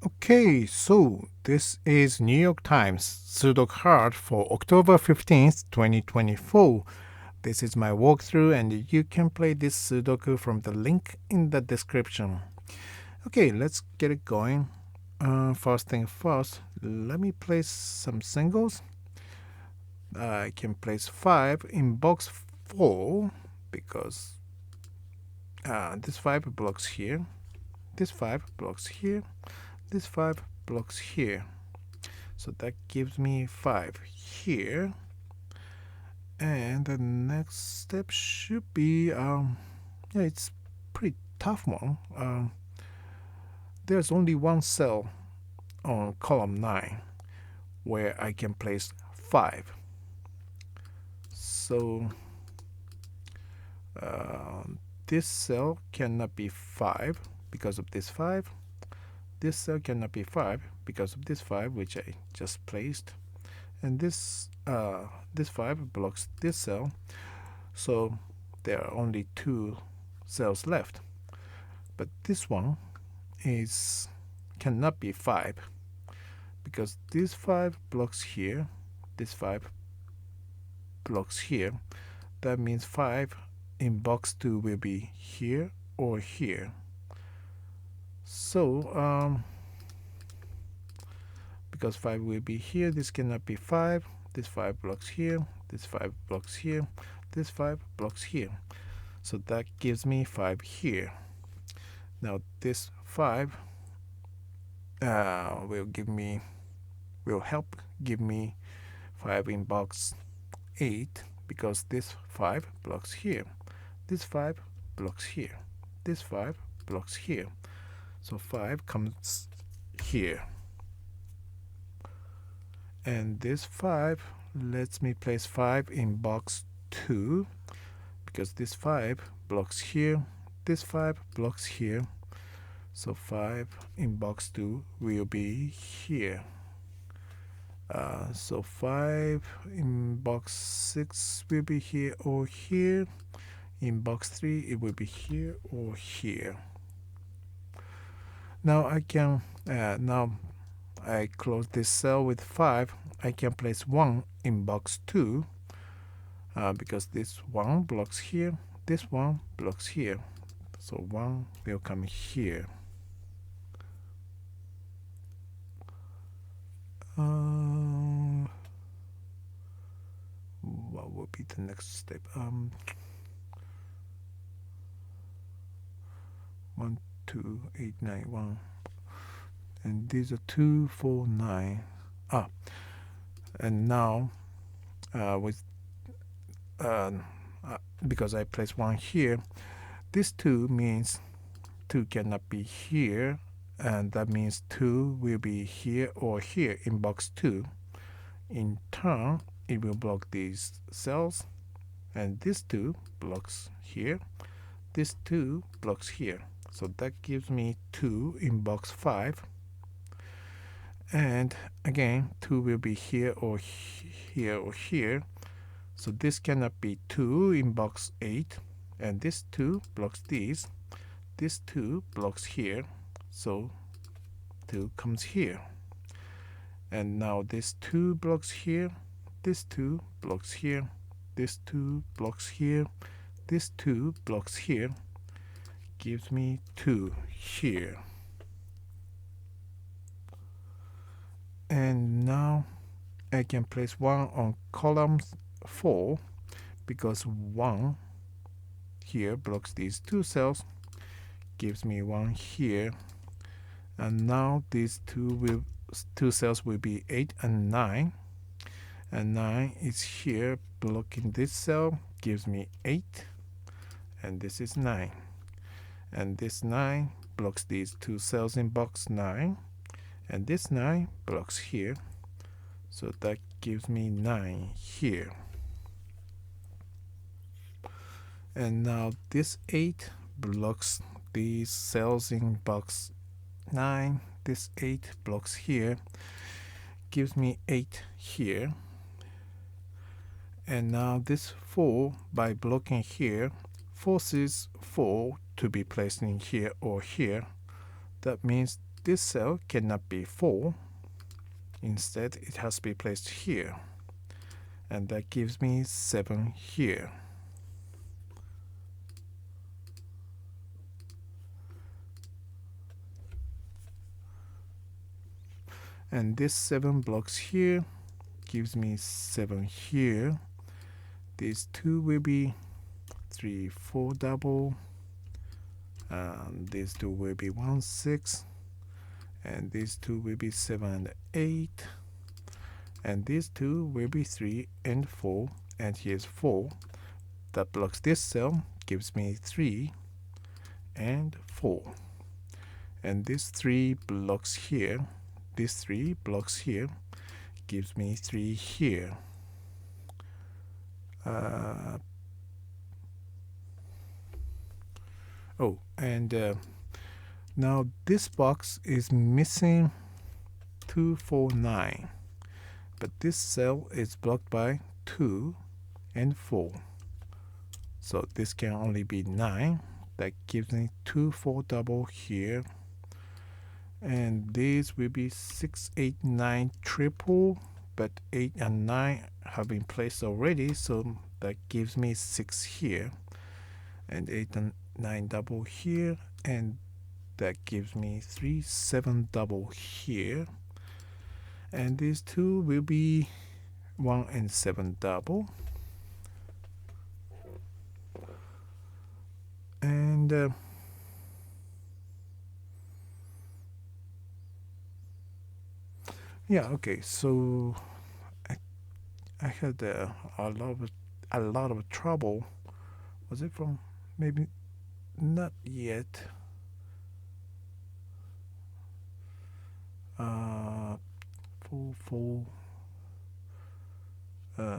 Okay, so this is New York Times Sudoku Hard for October 15th, 2024. This is my walkthrough, and you can play this Sudoku from the link in the description. Okay, let's get it going. First thing first, let me place some singles. I can place 5 in box 4 because this 5 blocks here, this 5 blocks here, this 5 blocks here. So that gives me 5 here. And the next step should be, it's pretty tough one. There's only one cell on column 9 where I can place 5. So this cell cannot be 5 because of this 5. This cell cannot be 5 because of this 5 which I just placed. And this 5 blocks this cell. So there are only 2 cells left. But this one cannot be 5 because this 5 blocks here, this 5 blocks here. That means 5 in box 2 will be here or here. So because 5 will be here, this cannot be 5. This 5 blocks here, this 5 blocks here, this 5 blocks here. So that gives me 5 here. Now this 5 will help give me 5 in box 8 because this 5 blocks here, this 5 blocks here, this 5 blocks here. So 5 comes here. And this 5 lets me place 5 in box 2 because this 5 blocks here, this 5 blocks here. So 5 in box 2 will be here. So 5 in box 6 will be here or here. In box 3 it will be here or here. Now I close this cell with 5. I can place 1 in box 2 because this 1 blocks here, this 1 blocks here. So 1 will come here. What will be the next step? 1, 2, 8, 9, 1. And these are 2, 4, 9. And now because I place 1 here, this 2 means 2 cannot be here, and that means 2 will be here or here in box 2. In turn, it will block these cells, and this 2 blocks here, this 2 blocks here. So that gives me 2 in box 5. And again, 2 will be here or here or here. So this cannot be 2 in box 8. And this 2 blocks these. This 2 blocks here. So 2 comes here. And now this 2 blocks here. This 2 blocks here. This 2 blocks here. This 2 blocks here. Gives me 2 here. And now I can place 1 on column 4 because 1 here blocks these 2 cells, gives me 1 here. And now these 2 cells will be 8 and 9. And 9 is here blocking this cell, gives me 8. And this is 9. And this 9 blocks these 2 cells in box 9. And this 9 blocks here. So that gives me 9 here. And now this 8 blocks these cells in box 9. This 8 blocks here. Gives me 8 here. And now this 4, by blocking here, forces 4 to be placed in here or here. That means this cell cannot be 4. Instead, it has to be placed here. And that gives me 7 here. And this 7 blocks here gives me 7 here. These 2 will be 3, 4 double. These 2 will be 1, 6. And these 2 will be 7 and 8. And these 2 will be 3 and 4. And here's 4. That blocks this cell, gives me 3 and 4. And this 3 blocks here. This 3 blocks here, gives me 3 here. Now this box is missing 2, 4, 9. But this cell is blocked by 2 and 4. So this can only be 9. That gives me 2, 4 double here. And these will be 6, 8, 9 triple. But 8 and 9 have been placed already. So that gives me 6 here. And 8 and 9 double here. And that gives me 3, 7 double here. And these 2 will be 1 and 7 double. And yeah, okay. So I had a lot of trouble. Was it from maybe not yet? 4, 4,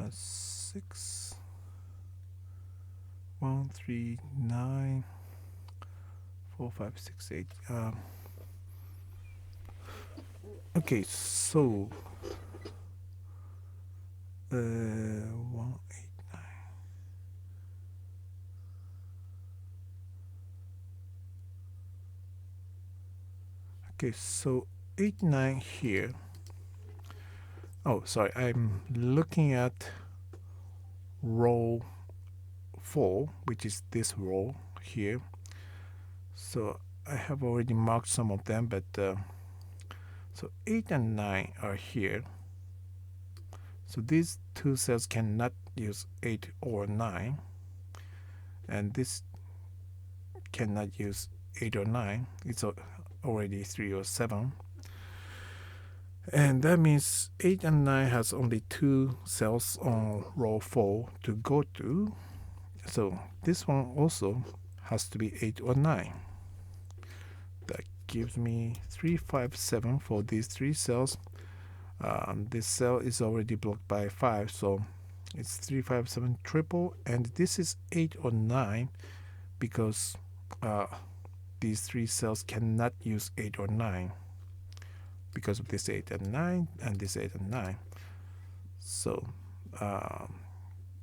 6, 1, 3, 9, 4, 5, 6, 8. Okay, so 1, 8, 9. Okay, so 8, 9 here. Oh, sorry, I'm looking at row 4, which is this row here. So I have already marked some of them, but so 8 and 9 are here. So these 2 cells cannot use 8 or 9. And this cannot use 8 or 9. It's already 3 or 7. And that means 8 and 9 has only 2 cells on row 4 to go to. So this one also has to be 8 or 9. That gives me 3, 5, 7 for these 3 cells. This cell is already blocked by 5, so it's 3, 5, 7 triple. And this is 8 or 9 because these 3 cells cannot use 8 or 9. Because of this 8 and 9 and this 8 and 9. So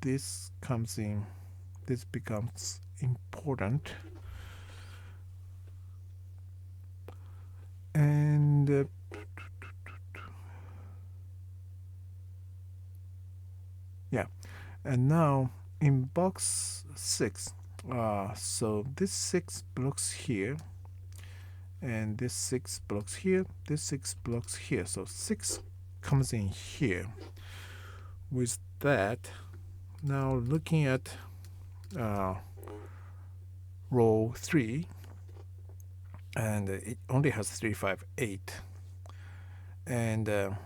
this becomes important. And yeah, and now in box 6, so this 6 blocks here. And this 6 blocks here, this 6 blocks here. So 6 comes in here. With that, now looking at row 3, and it only has 3, 5, 8. And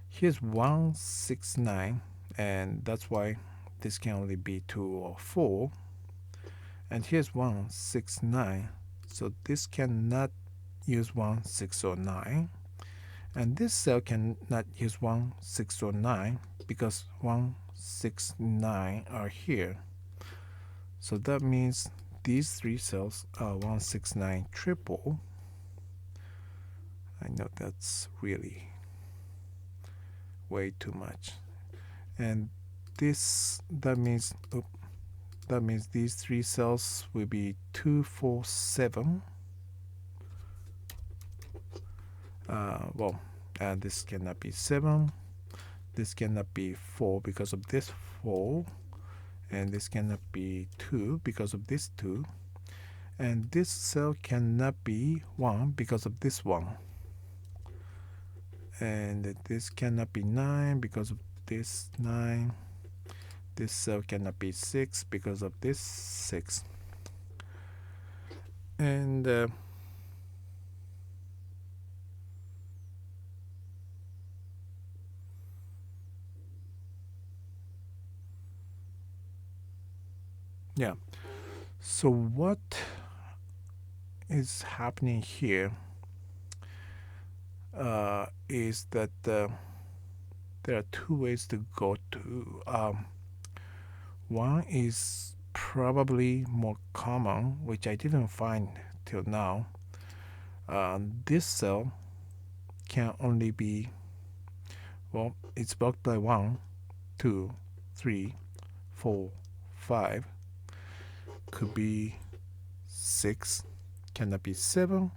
here's 1, 6, 9, and that's why this can only be 2 or 4. And here's 1, 6, 9. So this cannot use 1, 6, or 9. And this cell cannot use 1, 6, or 9 because 1, 6, 9 are here. So that means these 3 cells are 1, 6, 9 triple. I know that's really way too much. And that means these 3 cells will be 2, 4, 7. This cannot be 7. This cannot be 4 because of this 4. And this cannot be 2 because of this 2. And this cell cannot be 1 because of this 1. And this cannot be 9 because of this 9. This cell cannot be 6 because of this 6. And yeah, so what is happening here is that there are two ways to go to. One is probably more common, which I didn't find till now. This cell can only be, well, it's blocked by 1, 2, 3, 4, 5. Could be 6, cannot be 7,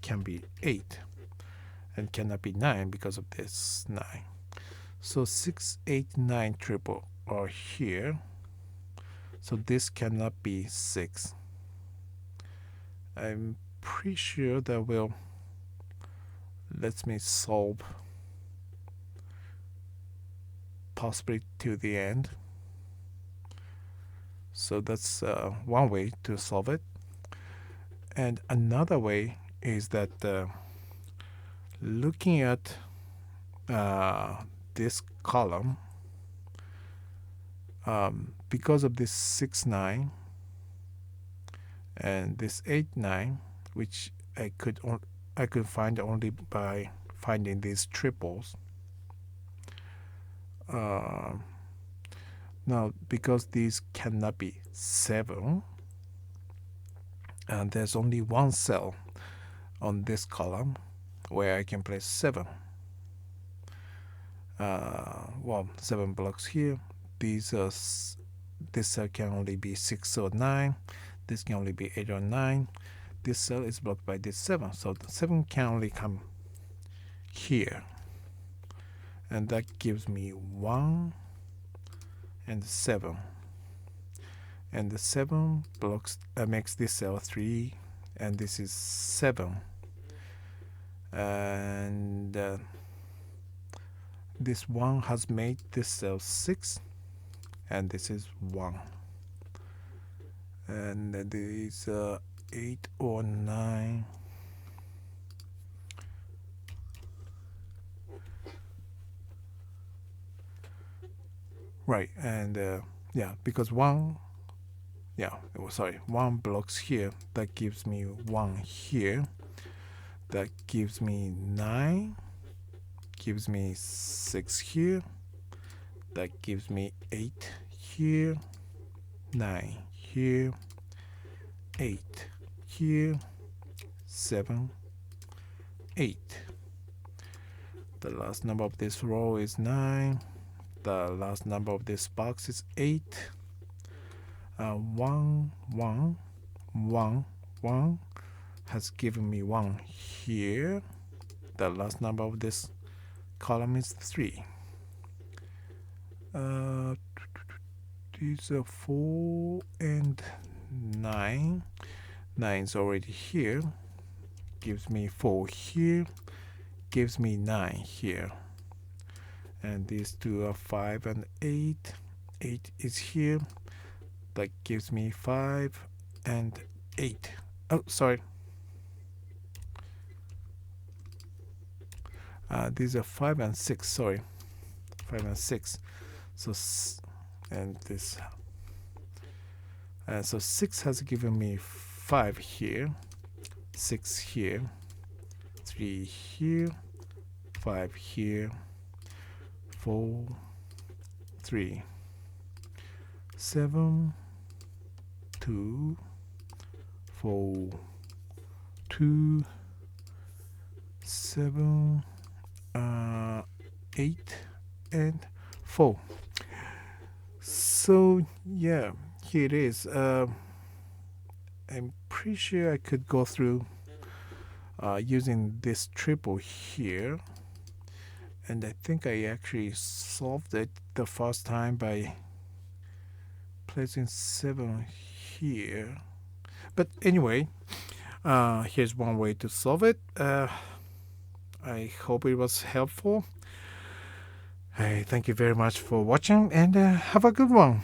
can be 8, and cannot be 9 because of this 9. So 6, 8, 9 triple are here. So this cannot be 6. I'm pretty sure that will let me solve possibly to the end. So that's one way to solve it. And another way is that looking at this column, because of this 6, 9 and this 8, 9, which I could find only by finding these triples. Now, because these cannot be 7, and there's only one cell on this column where I can place 7. 7 blocks here. This cell can only be 6 or 9. This can only be 8 or 9. This cell is blocked by this 7. So the 7 can only come here. And that gives me 1 and 7. And the 7 blocks makes this cell 3, and this is 7. And this 1 has made this cell 6, and this is 1. And there is 8 or 9. Right, and because 1 blocks here, that gives me 1 here, that gives me 9, gives me 6 here, that gives me 8 here, 9 here, 8 here, 7, 8. The last number of this row is 9. The last number of this box is 8. 1, 1, 1, 1 has given me 1 here. The last number of this column is 3. These are 4 and 9. 9 is already here. Gives me 4 here. Gives me 9 here. And these two are 5 and 8. 8 is here. That gives me 5 and 8. Oh, sorry. These are 5 and 6. Sorry, 5 and 6. So and this. So 6 has given me 5 here, 6 here, 3 here, 5 here, 4, 3, 7, 2, 4, 2, 7, 8, and 4. So yeah, here it is. I'm pretty sure I could go through using this triple here. And I think I actually solved it the first time by placing 7 here. But anyway, here's one way to solve it. I hope it was helpful. Thank you very much for watching, and have a good one.